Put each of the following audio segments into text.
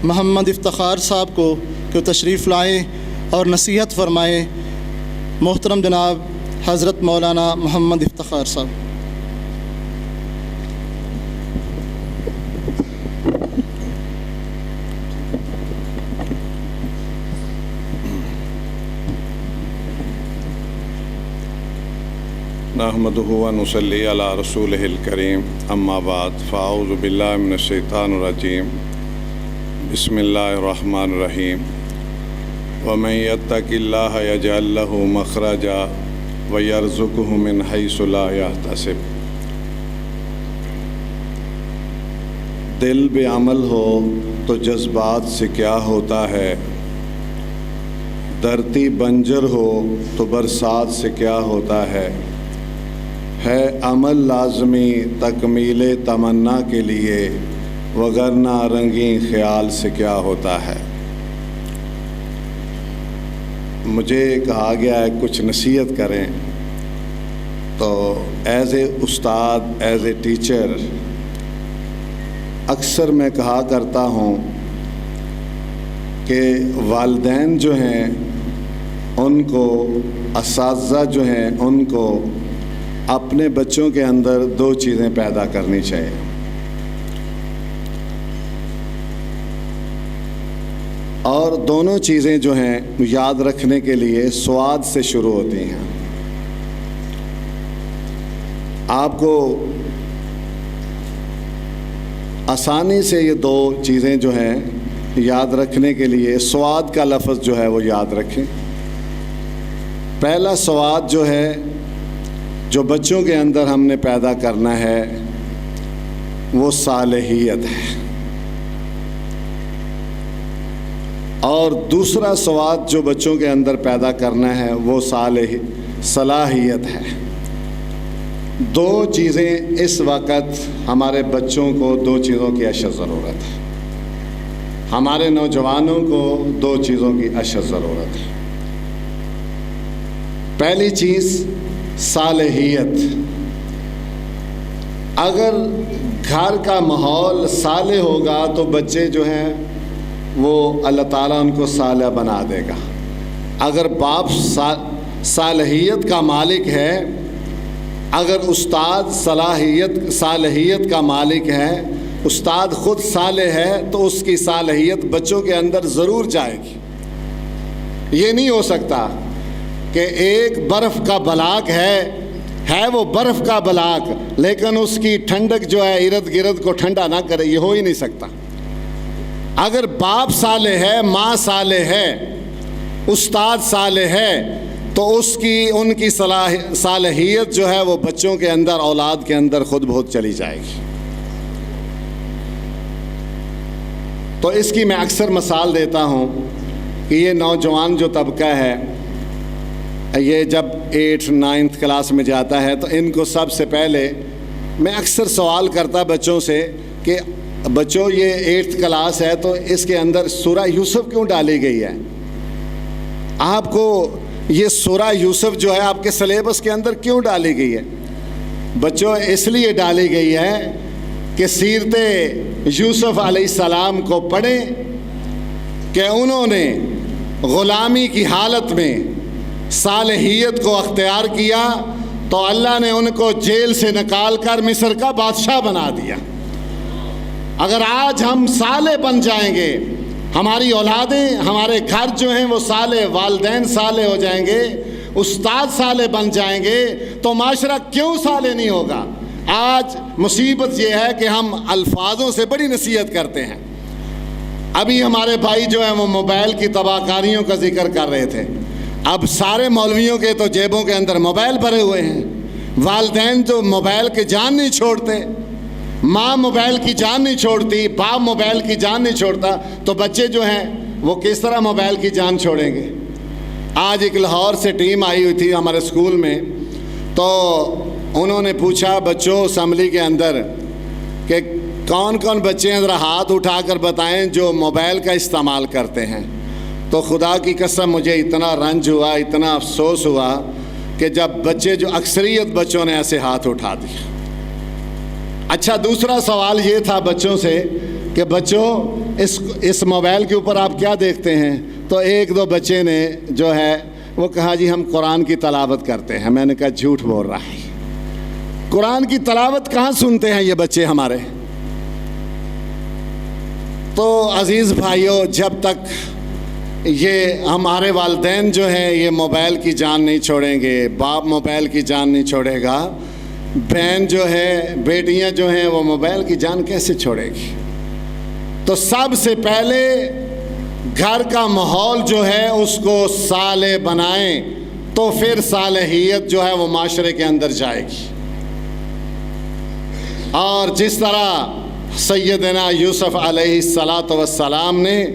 محمد افتخار صاحب کو کہ وہ تشریف لائیں اور نصیحت فرمائیں۔ محترم جناب حضرت مولانا محمد افتخار صاحب۔ نحمدہ و نصلی علی رسولہ الکریم، اما بعد فاعوذ باللہ من الشیطان الرجیم، بسم اللہ الرحمن الرحیم۔ ومن یتق اللہ یجعل لہ مخرجا ویرزقہ من حیث لا یحتسب۔ دل بے عمل ہو تو جذبات سے کیا ہوتا ہے، دھرتی بنجر ہو تو برسات سے کیا ہوتا ہے عمل لازمی تکمیل تمنا کے لیے، وگرنہ رنگین خیال سے کیا ہوتا ہے۔ مجھے کہا گیا ہے کچھ نصیحت کریں، تو ایز اے استاد، ایز اے ٹیچر اکثر میں کہا کرتا ہوں کہ والدین جو ہیں ان کو، اساتذہ جو ہیں ان کو اپنے بچوں کے اندر دو چیزیں پیدا کرنی چاہیے۔ اور دونوں چیزیں جو ہیں یاد رکھنے کے لیے سواد سے شروع ہوتی ہیں۔ آپ کو آسانی سے یہ دو چیزیں جو ہیں یاد رکھنے کے لیے سواد کا لفظ جو ہے وہ یاد رکھیں۔ پہلا سواد جو ہے جو بچوں کے اندر ہم نے پیدا کرنا ہے وہ صالحیت ہے، اور دوسرا سواد جو بچوں کے اندر پیدا کرنا ہے وہ صلاحیت ہے۔ دو چیزیں اس وقت ہمارے بچوں کو، دو چیزوں کی اشد ضرورت ہے، ہمارے نوجوانوں کو دو چیزوں کی اشد ضرورت ہے۔ پہلی چیز صالحیت۔ اگر گھر کا ماحول صالح ہوگا تو بچے جو ہیں وہ اللہ تعالیٰ ان کو صالح بنا دے گا۔ اگر باپ صالحیت کا مالک ہے، اگر استاد صالحیت کا مالک ہے، استاد خود صالح ہے، تو اس کی صالحیت بچوں کے اندر ضرور جائے گی۔ یہ نہیں ہو سکتا کہ ایک برف کا بلاک ہے وہ برف کا بلاک، لیکن اس کی ٹھنڈک جو ہے ارد گرد کو ٹھنڈا نہ کرے، یہ ہو ہی نہیں سکتا۔ اگر باپ صالح ہے، ماں صالح ہے، استاد صالح ہے، تو ان کی صالحیت جو ہے وہ بچوں کے اندر، اولاد کے اندر خود بہت چلی جائے گی۔ تو اس کی میں اکثر مثال دیتا ہوں کہ یہ نوجوان جو طبقہ ہے، یہ جب 8th 9th کلاس میں جاتا ہے، تو ان کو سب سے پہلے میں اکثر سوال کرتا بچوں سے کہ بچوں یہ 8th کلاس ہے تو اس کے اندر سورہ یوسف کیوں ڈالی گئی ہے؟ آپ کو یہ سورہ یوسف جو ہے آپ کے سلیبس کے اندر کیوں ڈالی گئی ہے؟ بچوں اس لیے ڈالی گئی ہے کہ سیرت یوسف علیہ السلام کو پڑھیں کہ انہوں نے غلامی کی حالت میں صالحیت کو اختیار کیا تو اللہ نے ان کو جیل سے نکال کر مصر کا بادشاہ بنا دیا۔ اگر آج ہم صالح بن جائیں گے، ہماری اولادیں، ہمارے گھر جو ہیں وہ صالح، والدین صالح ہو جائیں گے، استاد صالح بن جائیں گے، تو معاشرہ کیوں صالح نہیں ہوگا؟ آج مصیبت یہ ہے کہ ہم الفاظوں سے بڑی نصیحت کرتے ہیں۔ ابھی ہمارے بھائی جو ہیں وہ موبائل کی تباہ کاریوں کا ذکر کر رہے تھے۔ اب سارے مولویوں کے تو جیبوں کے اندر موبائل بھرے ہوئے ہیں، والدین جو موبائل کی جان نہیں چھوڑتے، ماں موبائل کی جان نہیں چھوڑتی، باپ موبائل کی جان نہیں چھوڑتا، تو بچے جو ہیں وہ کس طرح موبائل کی جان چھوڑیں گے؟ آج ایک لاہور سے ٹیم آئی ہوئی تھی ہمارے اسکول میں، تو انہوں نے پوچھا بچوں اسمبلی کے اندر کہ کون کون بچے ہیں، ذرا ہاتھ اٹھا کر بتائیں جو موبائل کا استعمال کرتے ہیں۔ تو خدا کی قسم مجھے اتنا رنج ہوا، اتنا افسوس ہوا کہ جب بچے جو اکثریت بچوں نے ایسے ہاتھ اٹھا دیا۔ اچھا، دوسرا سوال یہ تھا بچوں سے کہ کہ بچوں اس موبائل کے اوپر آپ کیا دیکھتے ہیں؟ تو ایک دو بچے نے جو ہے وہ کہا جی ہم قرآن کی تلاوت کرتے ہیں۔ میں نے کہا جھوٹ بول رہا ہے، قرآن کی تلاوت کہاں سنتے ہیں یہ بچے ہمارے؟ تو عزیز بھائیوں، جب تک یہ ہمارے والدین جو ہیں یہ موبائل کی جان نہیں چھوڑیں گے، باپ موبائل کی جان نہیں چھوڑے گا، بہن جو ہے، بیٹیاں جو ہیں وہ موبائل کی جان کیسے چھوڑے گی؟ تو سب سے پہلے گھر کا ماحول جو ہے اس کو صالح بنائیں، تو پھر صالحیت جو ہے وہ معاشرے کے اندر جائے گی۔ اور جس طرح سیدنا یوسف علیہ السلام نے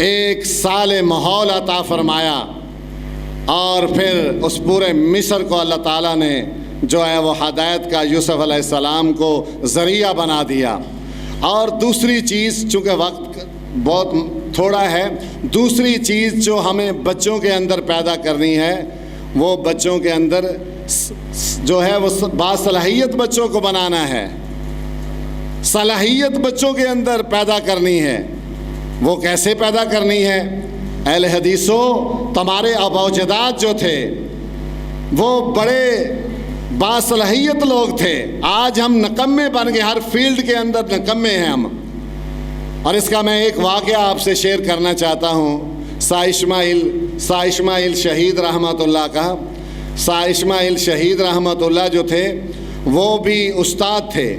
ایک صالح ماحول عطا فرمایا، اور پھر اس پورے مصر کو اللہ تعالیٰ نے جو ہے وہ ہدایت کا یوسف علیہ السلام کو ذریعہ بنا دیا۔ اور دوسری چیز، چونکہ وقت بہت تھوڑا ہے، دوسری چیز جو ہمیں بچوں کے اندر پیدا کرنی ہے، وہ بچوں کے اندر جو ہے وہ باصلاحیت بچوں کو بنانا ہے، صلاحیت بچوں کے اندر پیدا کرنی ہے۔ وہ کیسے پیدا کرنی ہے؟ اہل حدیثوں، تمہارے آباء و اجداد جو تھے وہ بڑے باصلاحیت لوگ تھے، آج ہم نکمے بن گئے، ہر فیلڈ کے اندر نکمے ہیں ہم۔ اور اس کا میں ایک واقعہ آپ سے شیئر کرنا چاہتا ہوں، سا اسماعیل شہید رحمۃ اللہ کا۔ سا اسماعیل شہید رحمۃ اللہ جو تھے وہ بھی استاد تھے،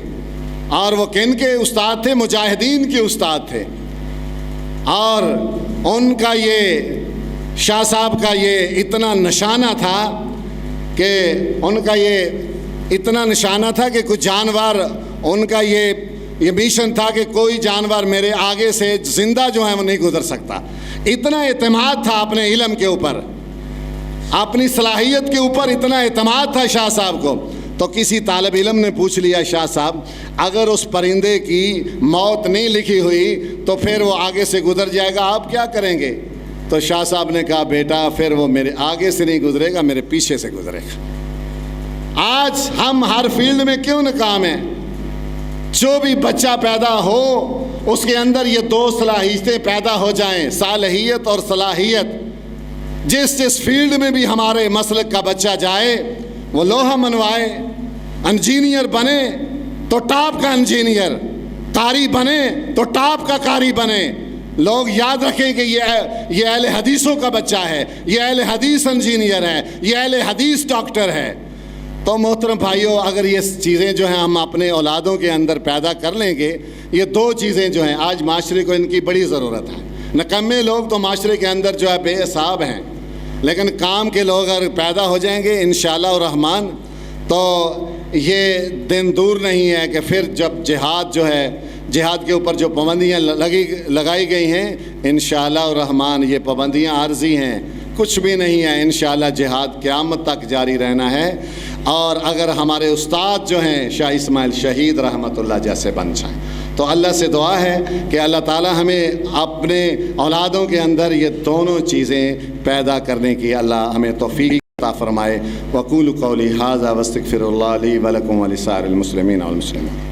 اور وہ کن کے استاد تھے؟ مجاہدین کے استاد تھے۔ اور ان کا یہ شاہ صاحب کا یہ اتنا نشانہ تھا کہ کوئی جانور، ان کا یہ مشن تھا کہ کوئی جانور میرے آگے سے زندہ جو ہے وہ نہیں گزر سکتا۔ اتنا اعتماد تھا اپنے علم کے اوپر، اپنی صلاحیت کے اوپر اتنا اعتماد تھا شاہ صاحب کو۔ تو کسی طالب علم نے پوچھ لیا، شاہ صاحب اگر اس پرندے کی موت نہیں لکھی ہوئی تو پھر وہ آگے سے گزر جائے گا، آپ کیا کریں گے؟ تو شاہ صاحب نے کہا بیٹا پھر وہ میرے آگے سے نہیں گزرے گا، میرے پیچھے سے گزرے گا۔ آج ہم ہر فیلڈ میں کیوں ناکام ہیں؟ جو بھی بچہ پیدا ہو اس کے اندر یہ دو صلاحیتیں پیدا ہو جائیں، صالحیت اور صلاحیت۔ جس فیلڈ میں بھی ہمارے مسلک کا بچہ جائے، وہ لوہا منوائے، انجینئر بنے تو ٹاپ کا انجینئر، قاری بنے تو ٹاپ کا قاری بنے۔ لوگ یاد رکھیں کہ یہ اہل حدیثوں کا بچہ ہے، یہ اہل حدیث انجینئر ہے، یہ اہل حدیث ڈاکٹر ہے۔ تو محترم بھائیوں، اگر یہ چیزیں جو ہیں ہم اپنے اولادوں کے اندر پیدا کر لیں گے، یہ دو چیزیں جو ہیں آج معاشرے کو ان کی بڑی ضرورت ہے۔ نکمے لوگ تو معاشرے کے اندر جو ہے بے حساب ہیں، لیکن کام کے لوگ اگر پیدا ہو جائیں گے انشاءاللہ الرحمن، تو یہ دن دور نہیں ہے کہ پھر جب جہاد جو ہے، جہاد کے اوپر جو پابندیاں لگائی گئی ہیں، انشاءاللہ الرحمن یہ پابندیاں عارضی ہیں، کچھ بھی نہیں ہے۔ انشاءاللہ جہاد قیامت تک جاری رہنا ہے۔ اور اگر ہمارے استاد جو ہیں شاہ اسماعیل شہید رحمۃ اللہ جیسے بن جائیں، تو اللہ سے دعا ہے کہ اللہ تعالی ہمیں اپنے اولادوں کے اندر یہ دونوں چیزیں پیدا کرنے کی اللہ ہمیں توفیق عطا فرمائے۔ وقولوا قولی ھذا واستغفر اللہ لی ولکم ولسائر المسلمین والمسلمات۔